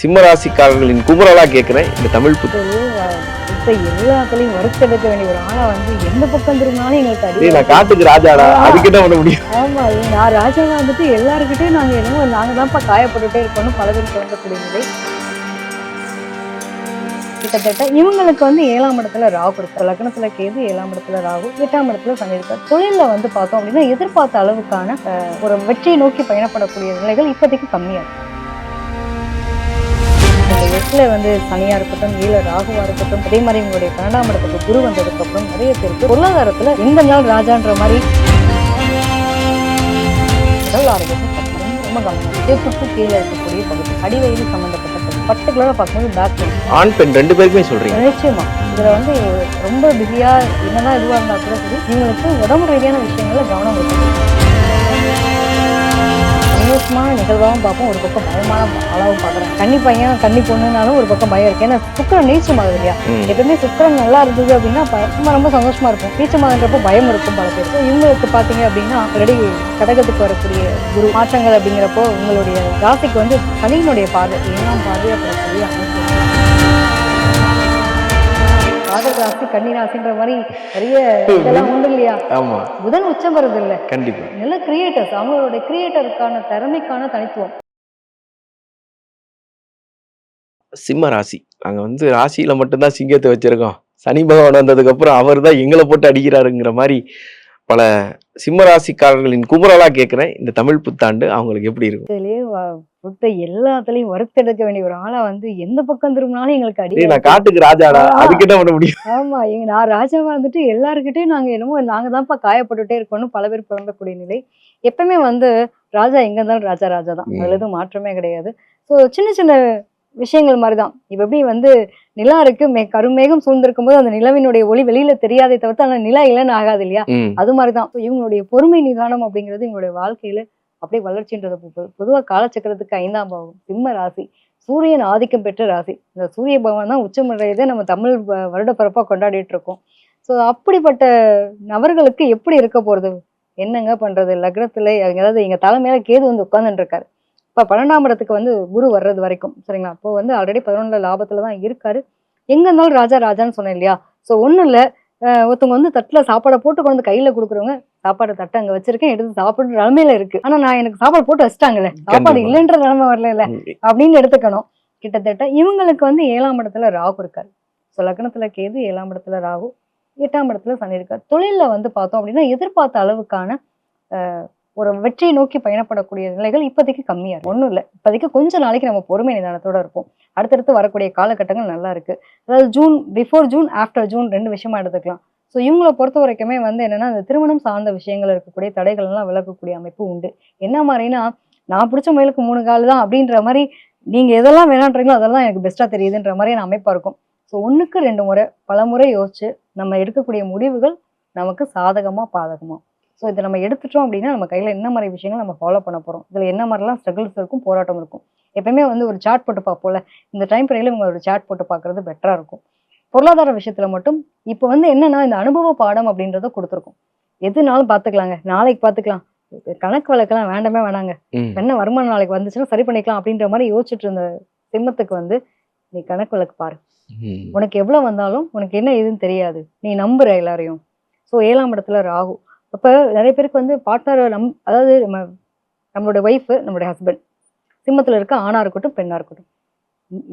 சிம்ம ராசிக்காரர்களின் குமுறலா கேட்கிறேன் இந்த தமிழ் இப்ப எல்லாத்துலயும் வறுத்தெடுக்க வேண்டிய ஒரு ஆளா வந்து எந்த பக்கம் திரும்பினாலும் எங்களுக்கு நான் காட்டுக்கு ராஜாடா அதுக்கிட்ட பண்ண முடியும். ஆமா, நான் ராஜாவா வந்துட்டு எல்லாருக்கிட்டையும் நாங்க என்னமோ நாங்க தான்ப்பா காயப்பட்டுட்டே இருக்கணும் பல பேர் சொல்லக்கூடிய நிலை. கிட்டத்தட்ட இவங்களுக்கு வந்து 7ஆம் இடத்துல ராகு இருக்கு, லக்னத்துல கேது, 7ஆம் இடத்துல ராகு, 8ஆம் இடத்துல சனி இருக்கு. தொழில வந்து பார்த்தோம் அப்படின்னா எதிர்பார்த்த அளவுக்கான ஒரு வெற்றியை நோக்கி பயணப்படக்கூடிய நிலைகள் இப்போதைக்கு கம்மியா இருக்கு. 8ல வந்து சனியா இருக்கட்டும், 7ல ராகுவா இருக்கட்டும், அதே மாதிரி உங்களுடைய 12ஆம் இடத்துக்கு குரு வந்ததுக்கு அப்புறம் நிறைய பேருக்கு பொருளாதாரத்துல எந்த நாள் ராஜான்ற மாதிரி உடல் ஆரோக்கியத்தை ரொம்ப கவனம் கீழே இருக்கக்கூடிய பகுதி அடிவயிறு சம்பந்தப்பட்ட பர்டிகுலரா பார்க்கும்போது பேக் பெயின், ஆண் பெண் 2 பேருக்குமே சொல்றீங்க. நிச்சயமா இதுல வந்து ரொம்ப பிஸியா என்னதான் இதுவா இருந்தா கூட சரி இவங்களுக்கு உடம்பு ரீதியான விஷயங்கள்ல கவனம் இருக்கணும். சந்தோஷமான நிகழ்வாகவும் பார்ப்போம், ஒரு பக்கம் பயமான அளவும் பார்க்குறேன். கன்னி பையன் கன்னி பொண்ணுனாலும் ஒரு பக்கம் பயம் இருக்கு. ஏன்னா சுக்கரன் நீச்சமாகுது இல்லையா, எப்பவுமே சுக்கரன் நல்லா இருந்தது அப்படின்னா ரொம்ப சந்தோஷமா இருக்கும். நீச்சமாகன்றப்போ பயம் இருக்கும் பல பேருக்கு. இவங்களுக்கு பார்த்தீங்க அப்படின்னா ஆல்ரெடி கடகத்துக்கு வரக்கூடிய குரு மாற்றங்கள் அப்படிங்கிறப்போ உங்களுடைய ராசிக்கு வந்து சனியினுடைய பார்வை 7ஆம் பார்வை அப்படி அமைப்பு. ராசி கன்னி ராசின்ற மாதிரி நிறைய இதெல்லாம் உண்டு இல்லையா. ஆமா, புதன் உச்சம் வருது இல்ல, கண்டிப்பா நல்ல கிரியேட்டர்ஸ், அவங்களுடைய கிரியேட்டருக்கான திறமைக்கான தனித்துவம். சிம்ம ராசி நாங்க வந்து ராசியில மட்டும்தான் சிங்கத்தை வச்சிருக்கோம், சனி பகவான் வந்ததுக்கு அப்புறம் அவர் தான் எங்களை போட்டு அடிக்கிறாருங்கிற மாதிரி பல சிம்ம ராசிக்காரர்களின் குமுறலா கேட்கிறேன் இந்த தமிழ் புத்தாண்டு அவங்களுக்கு எப்படி இருக்கும். எல்லாத்துலயும் வறுத்தெடுக்க வேண்டிய ஒரு ஆளா வந்து எந்த பக்கம் திரும்பினாலும் எங்களுக்கு அடி. நான் காட்டுக்கு ராஜாடா அதுக்கிட்ட பண்ண முடியும். ஆமா, நான் ராஜாவா வந்துட்டு எல்லாருக்கிட்டையும் நாங்க என்னமோ நாங்க தான்ப்பா காயப்பட்டுட்டே இருக்கணும் பல பேர் புலம்பக்கூடிய நிலை. எப்பவுமே வந்து ராஜா எங்க இருந்தாலும் ராஜா ராஜா தான், அதுல எதுவும் மாற்றமே கிடையாது. ஸோ சின்ன சின்ன விஷயங்கள் மாதிரிதான். இப்ப எப்படி வந்து நிலா இருக்கு, கருமேகம் சூழ்ந்திருக்கும் போது அந்த நிலவினுடைய ஒளி வெளியில தெரியாதே தவிர்த்து அந்த நிலா இல்லைன்னு ஆகாது இல்லையா, அது மாதிரிதான் இவங்களுடைய பொறுமை நிதானம் அப்படிங்கிறது இவங்களுடைய வாழ்க்கையில அப்படியே வளர்ச்சின்றது. பொதுவாக காலச்சக்கரத்துக்கு 5ஆம் பாவம் சிம்ம ராசி, சூரியன் ஆதிக்கம் பெற்ற ராசி. இந்த சூரிய பகவான் தான் உச்சமுறையதை நம்ம தமிழ் வருட பிறப்பா கொண்டாடிட்டு இருக்கோம். ஸோ அப்படிப்பட்ட நபர்களுக்கு எப்படி இருக்க போறது, என்னங்க பண்றது, லக்னத்துல அதாவது எங்க தலைமையில கேது வந்து உட்கார்ந்துட்டு இருக்காரு. இப்போ 12ஆம் இடத்துக்கு வந்து குரு வர்றது வரைக்கும் சரிங்களா, அப்போ வந்து ஆல்ரெடி 11ல லாபத்துல தான் இருக்காரு. எங்க இருந்தாலும் ராஜா ராஜான்னு சொன்னேன் இல்லையா. ஸோ ஒன்றும் இல்லை, ஒருத்தவங்க வந்து தட்டில் சாப்பாடை போட்டு கொண்டு கையில கொடுக்குறவங்க சாப்பாடு தட்டை அங்கே வச்சிருக்கேன் எடுத்து சாப்பிடுற நிலமையில இருக்கு. ஆனா நான் எனக்கு சாப்பாடு போட்டு வச்சுட்டாங்கல்ல, சாப்பாடு இல்லைன்ற நிலைமை வரல அப்படின்னு எடுத்துக்கணும். கிட்டத்தட்ட இவங்களுக்கு வந்து 7ஆம் இடத்துல ராகு இருக்காரு. ஸோ லக்னத்துல கேது, 7ஆம் இடத்துல ராகு, 8ஆம் இடத்துல சனி இருக்காரு. தொழில வந்து பார்த்தோம் அப்படின்னா எதிர்பார்த்த அளவுக்கான ஒரு வெற்றியை நோக்கி பயணப்படக்கூடிய நிலைகள் இப்போதைக்கு கம்மியா இருக்கு. ஒன்றும் இல்லை, இப்போதைக்கு கொஞ்சம் நாளைக்கு நம்ம பொறுமை நிதானத்தோட இருப்போம். அடுத்தடுத்து வரக்கூடிய காலகட்டங்கள் நல்லா இருக்கு. அதாவது June, before June, after June 2 விஷயமா எடுத்துக்கலாம். ஸோ இவங்களை பொறுத்த வரைக்குமே வந்து என்னன்னா அந்த திருமணம் சார்ந்த விஷயங்கள் இருக்கக்கூடிய தடைகள் எல்லாம் விலகக்கூடிய அமைப்பு உண்டு. என்ன மாதிரினா நான் பிடிச்ச முயலுக்கு 3 கால் தான் அப்படின்ற மாதிரி நீங்க எதெல்லாம் வேணான்றீங்களோ அதெல்லாம் எனக்கு பெஸ்டா தெரியுதுன்ற மாதிரியான அமைப்பா இருக்கும். ஸோ 1க்கு 2 முறை பல முறை யோசிச்சு நம்ம எடுக்கக்கூடிய முடிவுகள் நமக்கு சாதகமா பாதகமா. ஸோ இதை நம்ம எடுத்துட்டோம் அப்படின்னா நம்ம கையில என்ன மாதிரி விஷயங்கள் நம்ம ஃபாலோ பண்ண போறோம், இதுல என்ன மாதிரிலாம் ஸ்ட்ரகிள்ஸ் இருக்கும், போராட்டம் இருக்கும். எப்பயுமே வந்து ஒரு சார்ட் போட்டு பார்ப்போம்ல, இந்த டைம் பீரியட்ல இவங்க ஒரு சார்ட் போட்டு பார்க்கறது பெட்டரா இருக்கும். பொருளாதார விஷயத்துல மட்டும் இப்போ வந்து என்னன்னா இந்த அனுபவ பாடம் அப்படின்றத கொடுத்துருக்கோம். எதுனாலும் பார்த்துக்கலாங்க, நாளைக்கு பார்த்துக்கலாம், கணக்கு வழக்கெல்லாம் வேண்டாமே வேணாங்க, என்ன வருமானம் நாளைக்கு வந்துச்சுன்னா சரி பண்ணிக்கலாம் அப்படின்ற மாதிரி யோசிச்சுட்டு இருந்த சிம்மத்துக்கு வந்து நீ கணக்கு வழக்கு பாரு, உனக்கு எவ்வளவு வந்தாலும் உனக்கு என்ன ஏதுன்னு தெரியாது, நீ நம்புற எல்லாரையும். ஸோ 7ஆம் இடத்துல ராகு. அப்போ நிறைய பேருக்கு வந்து பார்ட்னர் அதாவது நம்மளோட ஒய்ஃபு, நம்மளுடைய ஹஸ்பண்ட் சிம்மத்தில் இருக்க ஆணா இருக்கட்டும் பெண்ணா இருக்கட்டும்,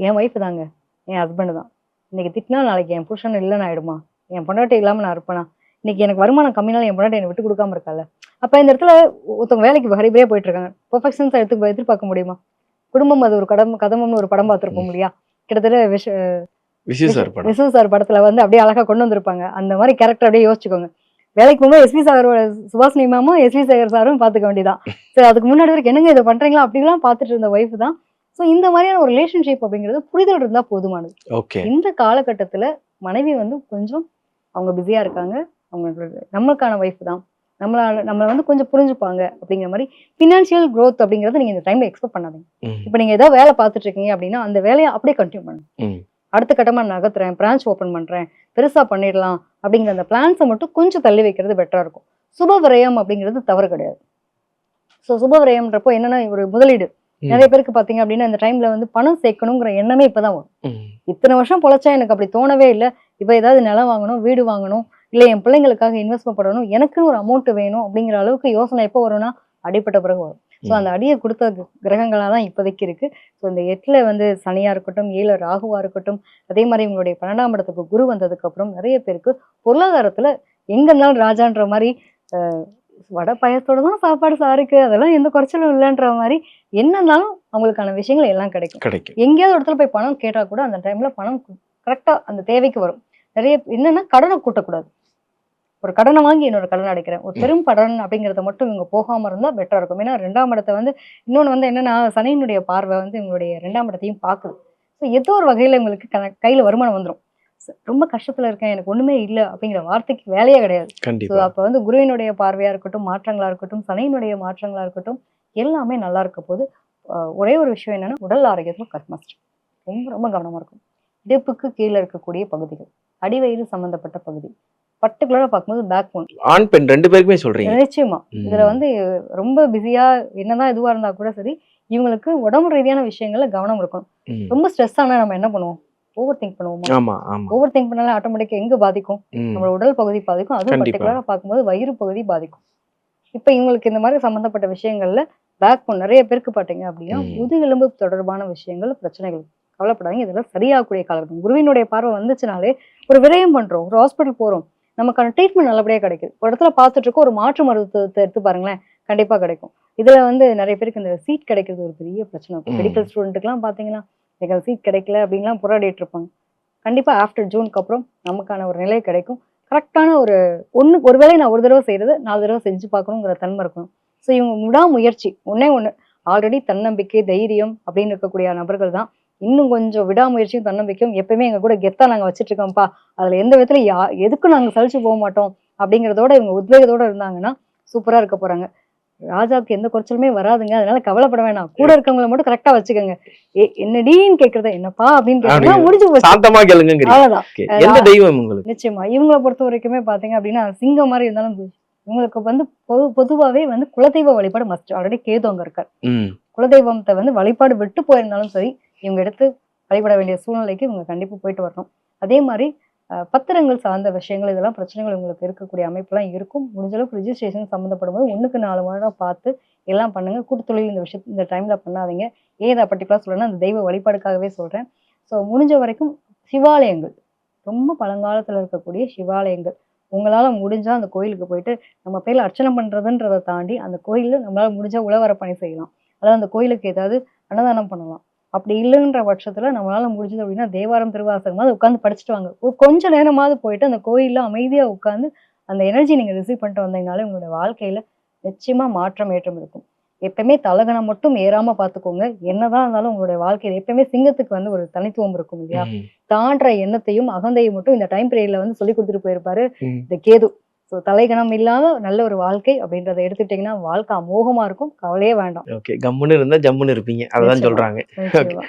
என் ஒய்ஃபு தாங்க, என் ஹஸ்பண்டு தான். இன்னைக்கு திட்டினா நாளைக்கு என் புருஷன் இல்லைன்னு ஆயிடுமா, என் பொண்டாட்டி இல்லாமல் நான் இருப்பேனா, இன்னைக்கு எனக்கு வருமானம் கம்மினாலும் என் பொண்டாட்டி என்னை விட்டு கொடுக்காம இருக்கால. அப்போ இந்த இடத்துல ஒருத்தவங்க வேலைக்கு ஹரிபரியாக போயிட்டு இருக்காங்க, பெர்ஃபெக்ஷன்ஸாக எதிர்பார்க்க முடியுமா. குடும்பம் அது ஒரு கதம்பம்னு ஒரு படம் பார்த்துருப்போம் இல்லையா, கிட்டத்தட்ட விசு சார் படத்துல வந்து அப்படியே அழகா கொண்டு வந்திருப்பாங்க. அந்த மாதிரி கேரக்டர் அப்படியே யோசிச்சுக்கோங்க. வேலைக்கு போகும்போது எஸ்வி சாரோட சுபாஷினி மேமும் எஸ்வி சேகர் சாரும் பார்த்துக்க வேண்டியதான். சரி, அதுக்கு முன்னாடி வரைக்கும் என்னங்க இதை பண்றீங்களா அப்படிலாம் பார்த்துட்டு இருந்த ஒய்ஃப் தான். ஸோ இந்த மாதிரியான ஒரு ரிலேஷன்ஷிப் அப்படிங்கிறது புரிதல் இருந்தா போதுமானது. இந்த காலகட்டத்துல மனைவி வந்து கொஞ்சம் அவங்க பிஸியா இருக்காங்க, அவங்க நம்மளுக்கான ஒய்ஃப் தான், நம்மளை வந்து கொஞ்சம் புரிஞ்சுப்பாங்க அப்படிங்கிற மாதிரி. ஃபினான்ஷியல் க்ரோத் அப்படிங்கறத நீங்க இந்த டைம்ல எக்ஸ்பெக்ட் பண்ணாதீங்க. இப்போ நீங்க ஏதாவது வேலை பார்த்துட்டு இருக்கீங்க அப்படின்னா அந்த வேலையை அப்படியே கண்டினியூ பண்ணுங்க. அடுத்த கட்டமா நகர்த்துறேன், பிரான்ச் ஓப்பன் பண்றேன், பெருசா பண்ணிடலாம் அப்படிங்கிற அந்த பிளான்ஸை மட்டும் கொஞ்சம் தள்ளி வைக்கிறது பெட்டரா இருக்கும். சுப விரயம் அப்படிங்கிறது தவறு கிடையாது. ஸோ சுப விரயம்ன்றப்போ என்னன்னா ஒரு முதலீடு, நிறைய பேருக்கு பாத்தீங்க அப்படின்னா இந்த டைம்ல வந்து பணம் சேர்க்கணுங்கிற எண்ணமே இப்பதான் வரும். ம். இத்தனை வருஷம் பொழைச்சா எனக்கு அப்படி தோணவே இல்லை. இப்ப ஏதாவது நிலம் வாங்கணும், வீடு வாங்கணும், இல்ல என் பிள்ளைங்களுக்காக இன்வெஸ்ட்மெண்ட் பண்ணணும், எனக்குன்னு ஒரு அமௌண்ட் வேணும் அப்படிங்கிற அளவுக்கு யோசனை எப்போ வரும்னா அடிப்பட்ட பிறகு வரும். ஸோ அந்த அடியை கொடுத்த கிரகங்களாக தான் இப்போதைக்கு இருக்கு. ஸோ இந்த 8ல வந்து சனியா இருக்கட்டும், 7 ராகுவா இருக்கட்டும், அதே மாதிரி உங்களுடைய 12ஆம் இடத்துக்கு குரு வந்ததுக்கு அப்புறம் நிறைய பேருக்கு பொருளாதாரத்துல எங்க இருந்தாலும் ராஜான்ற மாதிரி வடை பாயசத்தோட தான் சாப்பாடு சாருக்கு, அதெல்லாம் எந்த குறைச்சலும் இல்லைன்ற மாதிரி என்ன இருந்தாலும் அவங்களுக்கான விஷயங்கள் எல்லாம் கிடைக்கும். கிடைக்கும். எங்கேயாவது ஒரு இடத்துல போய் பணம் கேட்டா கூட அந்த டைம்ல பணம் கரெக்டா அந்த தேவைக்கு வரும். நிறைய என்னன்னா கடனை கூட்டக்கூடாது. ஒரு கடனை வாங்கி இன்னொரு கடன் அடைக்கிறேன், ஒரு பெரும் கடன் அப்படிங்கறத மட்டும் இவங்க போகாம இருந்தா பெட்டரா இருக்கும். ஏன்னா 2ஆம் இடத்தை வந்து இன்னொன்னு வந்து என்னன்னா சனியினுடைய பார்வை வந்து இவங்களுடைய 2ஆம் இடத்தையும் பார்க்குது. ஸோ ஏதோ ஒரு வகையில உங்களுக்கு கையில வருமானம் வந்துடும். ரொம்ப கஷ்டத்துல இருக்கேன், எனக்கு ஒண்ணுமே இல்லை அப்படிங்கிற வார்த்தைக்கு வேலையே கிடையாது. ஸோ கண்டிப்பா. அப்ப வந்து குருவினுடைய பார்வையா இருக்கட்டும், மாற்றங்களா இருக்கட்டும், சனியினுடைய மாற்றங்களா இருக்கட்டும், எல்லாமே நல்லா இருக்க போது. ஒரே ஒரு விஷயம் என்னன்னா உடல் ஆரோக்கியத்துல கஸ்மஸ்ட் ரொம்ப ரொம்ப கவனமா இருக்கும். இடுப்புக்கு கீழே இருக்கக்கூடிய பகுதிகள், அடிவயிறு சம்பந்தப்பட்ட பகுதி, பர்டிகுலரா பார்க்கும்போது பேக் போன், ஆண் பெண் 2 பேருக்குமே சொல்றீங்க. நிச்சயமா இதுல வந்து ரொம்ப பிஸியா என்னதான் இதுவா இருந்தா கூட சரி, இவங்களுக்கு உடம்பு ரீதியான விஷயங்கள்ல கவனம் இருக்கணும். ம். ரொம்ப ஸ்ட்ரெஸ் ஆனா நம்ம என்ன பண்ணுவோம்? ஓவர் திங்க் பண்ணுவோமா? ஆமா, ஆமா. ஓவர் திங்க் பண்ணாலே ஆட்டோமேட்டிக்கா எங்க பாதிக்கும்? ம். நம்மளோட உடல் பகுதி பாதிக்கும். அதுவும் கண்டிப்பா. பர்டிகுலரா பார்க்கும்போது வயிறு பகுதி பாதிக்கும். இப்ப இவங்களுக்கு இந்த மாதிரி சம்பந்தப்பட்ட விஷயங்கள்ல பேக் போன் நிறைய பேருக்கு பாத்தீங்க அப்படின்னா முதுகெலும்பு தொடர்பான விஷயங்கள் பிரச்சனைகள். கவலைப்படாதீங்க, இதெல்லாம் சரியாகக்கூடிய காலகட்டம். குருவினுடைய பார்வை வந்துச்சுனாலே ஒரு விரயம் பண்றோம், ஒரு ஹாஸ்பிட்டல் போறோம், நமக்கான ட்ரீட்மெண்ட் நல்லபடியா கிடைக்குது. ஒரு இடத்துல பார்த்துட்டு இருக்கோம், ஒரு மாற்று மருத்துவத்தை எடுத்து பாருங்களேன், கண்டிப்பா கிடைக்கும். இதுல வந்து நிறைய பேருக்கு இந்த சீட் கிடைக்கிறது ஒரு பெரிய பிரச்சனை. மெடிக்கல் ஸ்டூடெண்ட்டுக்குலாம் பாத்தீங்கன்னா எனக்கு சீட் கிடைக்கல அப்படின்லாம் போராடிட்டு இருப்பாங்க. கண்டிப்பா ஆஃப்டர் ஜூனுக்கு அப்புறம் நமக்கான ஒரு நிலை கிடைக்கும். கரெக்டான ஒரு ஒரு வேளை நான் ஒரு தடவை செய்யறது 4 தடவை செஞ்சு பார்க்கணுங்கிற தன்மை இருக்கணும். ஸோ இவங்க விடாமுயற்சி ஒண்ணு ஆல்ரெடி தன்னம்பிக்கை, தைரியம் அப்படின்னு இருக்கக்கூடிய நபர்கள் தான். இன்னும் கொஞ்சம் விடாமுயற்சியும் தன்னம்பிக்கையும் எப்பயுமே எங்க கூட கெத்தா நாங்க வச்சுட்டு இருக்கோம்ப்பா, அதுல எந்த விதத்துல எதுக்கும் நாங்க சலிச்சு போக மாட்டோம் அப்படிங்கிறதோட இவங்க உத்வேகத்தோட இருந்தாங்கன்னா சூப்பரா இருக்க போறாங்க. ராஜாவுக்கு எந்த குறைச்சலுமே வராதுங்க, அதனால கவலைப்பட வேணாம். கூட இருக்கவங்கள மட்டும் கரெக்டா வச்சுக்கோங்க. என்னடின்னு கேக்குறத என்னப்பா அப்படின்னு கேட்டா முடிஞ்சு போச்சு, சாந்தமா கேளுங்க. அவ்வளவுதான். எந்த தெய்வம் உங்களுக்கு? நிச்சயமா இவங்களை பொறுத்த வரைக்குமே பாத்தீங்க அப்படின்னா சிங்கம் மாதிரி இருந்தாலும் இவங்களுக்கு வந்து பொதுவாவே வந்து குலதெய்வ வழிபாடு மஸ்ட். ஆல்ரெடி கேது அங்க இருக்கார். குலதெய்வத்தை வந்து வழிபாடு விட்டு போயிருந்தாலும் சரி, இவங்க எடுத்து வழிபட வேண்டிய சூழ்நிலைக்கு இவங்க கண்டிப்பா போயிட்டு வரணும். அதே மாதிரி பத்திரங்கள் சார்ந்த விஷயங்கள், இதெல்லாம் பிரச்சனைகள் உங்களுக்கு இருக்கக்கூடிய அமைப்புலாம் இருக்கும். முடிஞ்ச அளவுக்கு ரிஜிஸ்ட்ரேஷன் சம்மந்தப்படும் போது 1க்கு 4 முறை பார்த்து எல்லாம் பண்ணுங்க. கூட்டுத்தொழில் இந்த விஷயத்த இந்த டைம்ல பண்ணாதீங்க. ஏன் பர்டிகுலரா சொல்றேன்னா அந்த தெய்வ வழிபாடுக்காகவே சொல்றேன். ஸோ முடிஞ்ச வரைக்கும் சிவாலயங்கள், ரொம்ப பழங்காலத்துல இருக்கக்கூடிய சிவாலயங்கள், உங்களால முடிஞ்சா அந்த கோயிலுக்கு போயிட்டு நம்ம பேர்ல அர்ச்சனை பண்றதுன்றதை தாண்டி அந்த கோயில்ல நம்மளால முடிஞ்சா உழவர பணி செய்யலாம். அதாவது அந்த கோயிலுக்கு ஏதாவது அன்னதானம் பண்ணலாம். அப்படி இல்லைன்ற பட்சத்துல நம்மளால முடிஞ்சது அப்படின்னா தேவாரம், திருவாசகமாவது உட்காந்து படிச்சுட்டு வாங்க. ஒரு கொஞ்ச நேரமாவது போயிட்டு அந்த கோயில்ல அமைதியா உட்காந்து அந்த எனர்ஜி நீங்க ரிசீவ் பண்ணிட்டு வந்தீங்கனாலே உங்களோட வாழ்க்கையில நிச்சயமா மாற்றம் ஏற்றம் இருக்கும். எப்பயுமே தலகணம் மட்டும் ஏறாம பாத்துக்கோங்க. என்னதான் இருந்தாலும் உங்களுடைய வாழ்க்கையில எப்பயுமே சிங்கத்துக்கு வந்து ஒரு தனித்துவம் இருக்கும் இல்லையா? தான்ற எண்ணத்தையும் அகந்தையும் மட்டும் இந்த டைம் பீரியட்ல வந்து சொல்லி கொடுத்துட்டு போயிருப்பாரு இந்த கேது. ஸோ தலைகணம் இல்லாத நல்ல ஒரு வாழ்க்கை அப்படின்றத எடுத்துட்டீங்கன்னா வாழ்க்கை அமோகமா இருக்கும். கவலையே வேண்டாம். ஓகே, கம்முன்னு இருந்தா ஜம்முன்னு இருப்பீங்க, அதான் சொல்றாங்க. நிச்சயமா.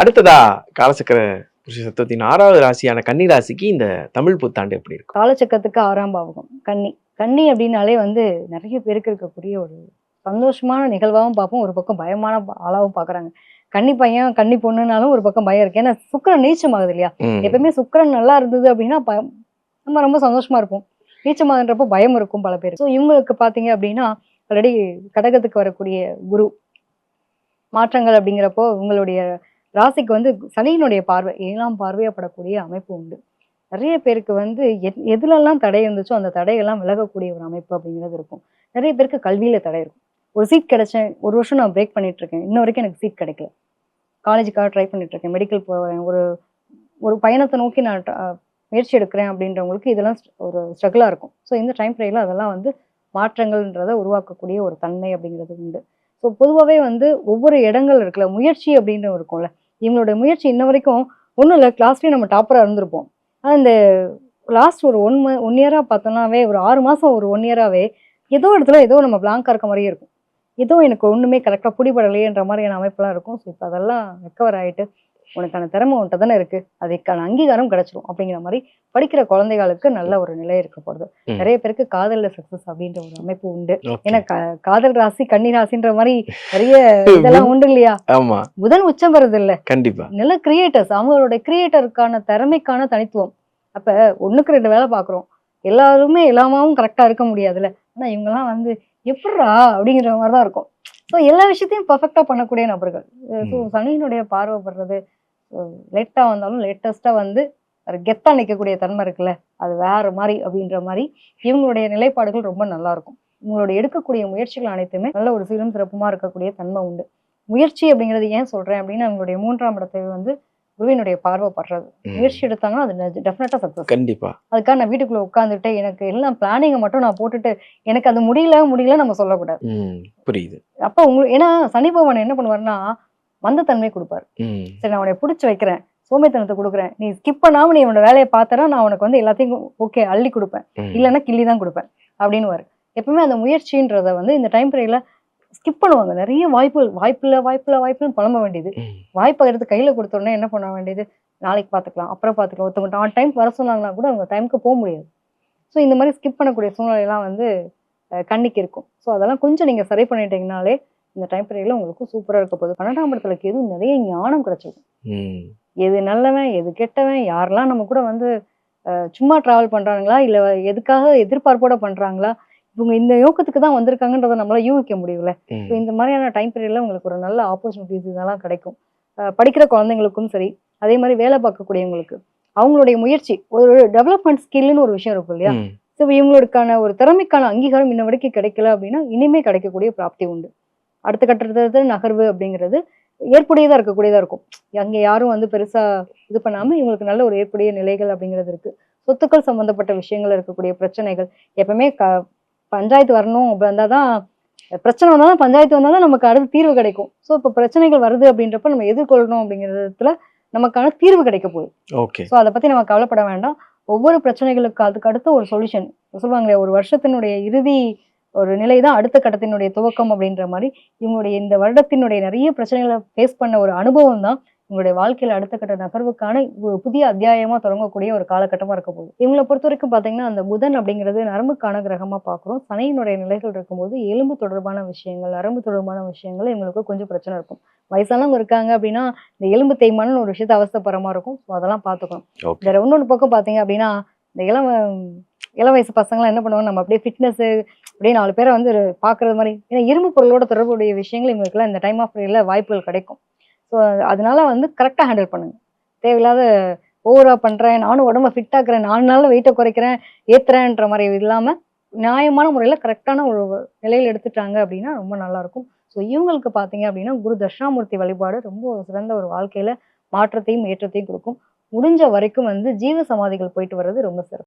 அடுத்ததா காலசக்கர புருஷ தத்துவத்தின் 6வது ராசியான கன்னி ராசிக்கு இந்த தமிழ் புத்தாண்டு எப்படி இருக்கும்? காலச்சக்கரத்துக்கு 6ஆம் பாவகம் கன்னி. கன்னி அப்படின்னாலே வந்து நிறைய பேருக்கு இருக்கக்கூடிய ஒரு சந்தோஷமான நிகழ்வாகவும் பார்ப்போம், ஒரு பக்கம் பயமான ஆளாவும் பாக்குறாங்க. கன்னி பையன் கன்னி பொண்ணுனாலும் ஒரு பக்கம் பயம் இருக்கு. ஏன்னா சுக்கிரன் நீச்சமாகுது இல்லையா? எப்பவுமே சுக்கிரன் நல்லா இருந்தது அப்படின்னா நம்ம ரொம்ப சந்தோஷமா இருப்போம். நீச்சமாகன்றப்போ பயம் இருக்கும் பல பேர். ஸோ இவங்களுக்கு பாத்தீங்க அப்படின்னா ஆல்ரெடி கடகத்துக்கு வரக்கூடிய குரு மாற்றங்கள் அப்படிங்கிறப்போ உங்களுடைய ராசிக்கு வந்து சனியினுடைய பார்வை 7ஆம் பார்வையப்படக்கூடிய அமைப்பு உண்டு. நிறைய பேருக்கு வந்து எதுலெல்லாம் தடை இருந்துச்சோ அந்த தடையெல்லாம் விலகக்கூடிய ஒரு அமைப்பு அப்படிங்கிறது இருக்கும். நிறைய பேருக்கு கல்வியில தடை இருக்கும். ஒரு சீட் கிடைச்சேன், 1 வருஷம் நான் பிரேக் பண்ணிட்டு இருக்கேன், இன்ன வரைக்கும் எனக்கு சீட் கிடைக்கல, காலேஜுக்காக ட்ரை பண்ணிட்டு இருக்கேன், மெடிக்கல் போறேன், ஒரு பயணத்தை நோக்கி நான் முயற்சி எடுக்கிறேன் அப்படின்றவங்களுக்கு இதெல்லாம் ஒரு ஸ்ட்ரகிளா இருக்கும். ஸோ இந்த டைம் பீரியட்ல அதெல்லாம் வந்து மாற்றங்கள்ன்றதை உருவாக்கக்கூடிய ஒரு தன்மை அப்படிங்கிறது உண்டு. ஸோ பொதுவாகவே வந்து ஒவ்வொரு இடங்கள் இருக்குல்ல, முயற்சி அப்படின்னு இருக்கும்ல, இவங்களுடைய முயற்சி இன்ன வரைக்கும் ஒன்றும் இல்லை, கிளாஸ்லேயும் நம்ம டாப்பராக இருந்திருப்போம். ஆனால் இந்த லாஸ்ட் ஒரு 1 இயராக பார்த்தோம்னாவே, ஒரு 6 மாதம் ஒரு 1 இயராகவே ஏதோ இடத்துல ஏதோ நம்ம பிளாங்காக இருக்க மாதிரியே இருக்கும். ஏதோ எனக்கு ஒன்றுமே கரெக்டாக பிடிபடலையேன்ற மாதிரியான அமைப்பெல்லாம் இருக்கும். ஸோ இப்போ அதெல்லாம் ரெக்கவர் ஆகிட்டு உனக்கான திறமை உன்கிட்ட தானே இருக்கு, அதுக்கான அங்கீகாரம் கிடைச்சிரும் அப்படிங்கிற மாதிரி படிக்கிற குழந்தைகளுக்கு நல்ல ஒரு நிலை இருக்க போகுது. ம். நிறைய பேருக்கு காதல்ல சக்சஸ் அப்படின்ற ஒரு அமைப்பு உண்டு. ஓகே. ஏன்னா காதல் ராசி கன்னி ராசின்ற மாதிரி நிறைய இதெல்லாம் உண்டு இல்லையா? ஆமா, புதன் உச்சம் பெறது இல்ல, கண்டிப்பா. நல்ல கிரியேட்டர்ஸ், அவங்களோட கிரியேட்டருக்கான திறமைக்கான தனித்துவம். அப்ப ஒண்ணுக்கு 2 வேலை பாக்குறோம், எல்லாருமே எல்லாமாவும் கரெக்டா இருக்க முடியாதுல்ல. ஆனா இவங்கெல்லாம் வந்து எப்படிடா அப்படிங்கிற மாதிரிதான் இருக்கும். ஸோ எல்லா விஷயத்தையும் பர்ஃபெக்டா பண்ணக்கூடிய நபர்கள். ஸோ ம். சனியினுடைய பார்வை படுறது லேட்டா வந்தாலும் லேட்டஸ்டா வந்து ஒரு கெத்தா நிற்கக்கூடிய தன்மை இருக்குல்ல, அது வேற மாதிரி அப்படின்ற மாதிரி இவங்களுடைய நிலைப்பாடுகள் ரொம்ப நல்லா இருக்கும். உங்களுடைய எடுக்கக்கூடிய முயற்சிகள் அனைத்துமே நல்ல ஒரு சீரும் சிறப்புமா இருக்கக்கூடிய தன்மை உண்டு. முயற்சி அப்படிங்கிறது ஏன் சொல்றேன் அப்படின்னா, அவங்களுடைய 3ஆம் இடத்தை வந்து குருவினுடைய பார்வை படுறது. ம். முயற்சி எடுத்தாங்கன்னா அது டெஃபினட்டா சக்சஸ். கண்டிப்பா. அதுக்காக நான் வீட்டுக்குள்ள உட்காந்துட்டு எனக்கு எல்லாம் பிளானிங்கை மட்டும் நான் போட்டுட்டு எனக்கு அது முடியல நம்ம சொல்லக்கூடாது. புரியுது. அப்ப ஏன்னா சனி பகவான் என்ன பண்ணுவாருன்னா மந்த தன்மை கொடுப்பாரு. சரி, நான் உன்னை பிடிச்சி வைக்கிறேன், சோம்பேத்தனத்தை கொடுக்குறேன், நீ ஸ்கிப் பண்ணாம நீ உன்னோட வேலையை பார்த்தனா நான் உனக்கு வந்து எல்லாத்தையும் ஓகே அள்ளி கொடுப்பேன், இல்லைன்னா கிள்ளி தான் கொடுப்பேன் அப்படின்னு. எப்பவுமே அந்த முயற்சின்றத வந்து இந்த டைம் பீரியட்ல ஸ்கிப் பண்ணுவாங்க. நிறைய வாய்ப்புன்னு புலம்ப வேண்டியது, வாய்ப்பை எடுத்து கையில கொடுத்த உடனே என்ன பண்ண வேண்டியது, நாளைக்கு பார்த்துக்கலாம், அப்புறம் பார்த்துக்கலாம். ஒருத்தவங்க ஆன் டைம் வர சொன்னாங்கன்னா கூட அவங்க டைமுக்கு போக முடியாது. ஸோ இந்த மாதிரி ஸ்கிப் பண்ணக்கூடிய சூழ்நிலையெல்லாம் வந்து கண்ணிக்கு இருக்கும். ஸோ அதெல்லாம் கொஞ்சம் நீங்க சரி பண்ணிட்டீங்கனாலே இந்த டைம் பீரியட்ல உங்களுக்கு சூப்பரா இருக்க போகுது. 12ஆம் இடத்துல எதுவும் நிறைய ஞானம் கிடைச்சிருக்கும். எது நல்லவன் எது கெட்டவன், யாரெல்லாம் நம்ம கூட வந்து சும்மா டிராவல் பண்றாங்களா, இல்ல எதுக்காக எதிர்பார்ப்போட பண்றாங்களா, இவங்க இந்த யோகத்துக்கு தான் வந்திருக்காங்கன்றதை நம்மளால யூகிக்க முடியல. ஸோ இந்த மாதிரியான டைம் பீரியட்ல உங்களுக்கு ஒரு நல்ல ஆப்பர்ச்சுனிட்டிஸ் இதெல்லாம் கிடைக்கும். படிக்கிற குழந்தைங்களுக்கும் சரி, அதே மாதிரி வேலை பார்க்கக்கூடியவங்களுக்கு அவங்களுடைய முயற்சி ஒரு டெவலப்மெண்ட் ஸ்கில்னு ஒரு விஷயம் இருக்கும் இல்லையா? ஸோ இவங்களுக்கான ஒரு திறமைக்கான அங்கீகாரம் இன்ன வரைக்கும் கிடைக்கல அப்படின்னா இனிமே கிடைக்கக்கூடிய பிராப்தி உண்டு. அடுத்த கட்டத்தில் நகர்வு அப்படிங்கிறது ஏற்புடையதா இருக்கக்கூடியதா இருக்கும். அங்கே யாரும் வந்து பெருசா இது பண்ணாம இவங்களுக்கு நல்ல ஒரு ஏற்புடைய நிலைகள் அப்படிங்கிறது இருக்கு. சொத்துக்கள் சம்பந்தப்பட்ட விஷயங்கள் இருக்கக்கூடிய பிரச்சனைகள் எப்பவுமே பஞ்சாயத்து வரணும் அப்படி வந்தாதான், பிரச்சனை வந்தாதான் பஞ்சாயத்து வந்தாதான் நமக்கு அடுத்த தீர்வு கிடைக்கும். ஸோ இப்போ பிரச்சனைகள் வருது அப்படின்றப்ப நம்ம எதிர்கொள்ளணும் அப்படிங்கிறதுல நமக்கான தீர்வு கிடைக்க போகுது. ஓகே. ஸோ அதை பத்தி நம்ம கவலைப்பட வேண்டாம். ஒவ்வொரு பிரச்சனைகளுக்கு அதுக்கு அடுத்த ஒரு சொல்யூஷன் சொல்லுவாங்களே, ஒரு வருஷத்தினுடைய இறுதி ஒரு நிலை தான் அடுத்த கட்டத்தினுடைய துவக்கம் அப்படின்ற மாதிரி இவங்களுடைய இந்த வருடத்தினுடைய நிறைய பிரச்சனைகளை ஃபேஸ் பண்ண ஒரு அனுபவம் தான் உங்களுடைய வாழ்க்கையில அடுத்த கட்ட நகர்வுக்கான ஒரு புதிய அத்தியாயமா தொடங்கக்கூடிய ஒரு காலகட்டமா இருக்க போகுது. இவங்களை பொறுத்த வரைக்கும் பாத்தீங்கன்னா அந்த புதன் அப்படிங்கிறது நரம்புக்கான கிரகமா பாக்குறோம். சனியினுடைய நிலைகள் இருக்கும்போது எலும்பு தொடர்பான விஷயங்கள், நரம்பு தொடர்பான விஷயங்கள் இவங்களுக்கு கொஞ்சம் பிரச்சனை இருக்கும். வயசானவங்க இருக்காங்க அப்படின்னா இந்த எலும்பு தேய்மானம்னு ஒரு விஷயத்த அவஸ்தைப்படுற மாதிரி இருக்கும். அதெல்லாம் பாத்துக்கணும். வேற இன்னொன்று பக்கம் பாத்தீங்க அப்படின்னா இந்த இளம் வயசு பசங்களாம் என்ன பண்ணுவாங்க, நம்ம அப்படியே ஃபிட்னஸ் அப்படியே 4 பேரை வந்து பாக்குறது மாதிரி, ஏன்னா இரும்பு பொருளோட தொடர்புடைய விஷயங்கள் இவங்களுக்குலாம் இந்த டைம் ஆஃப் பீரியட்ல வாய்ப்புகள் கிடைக்கும். ஸோ அதனால வந்து கரெக்டாக ஹேண்டில் பண்ணுங்க. தேவையில்லாத ஓவரா பண்றேன், நானும் உடம்ப ஃபிட் ஆக்குறேன், 4 நாள்ல வெயிட்டை குறைக்கிறேன் ஏத்துறேன்ற மாதிரி இல்லாம நியாயமான முறையில் கரெக்டான ஒரு நிலையில் எடுத்துட்டாங்க அப்படின்னா ரொம்ப நல்லா இருக்கும். ஸோ இவங்களுக்கு பார்த்தீங்க அப்படின்னா குரு தட்சிணாமூர்த்தி வழிபாடு ரொம்ப சிறந்த ஒரு வாழ்க்கையில மாற்றத்தையும் ஏற்றத்தையும் கொடுக்கும். முடிஞ்ச வரைக்கும் வந்து ஜீவ சமாதிகள் போயிட்டு வர்றது ரொம்ப சிறப்பு.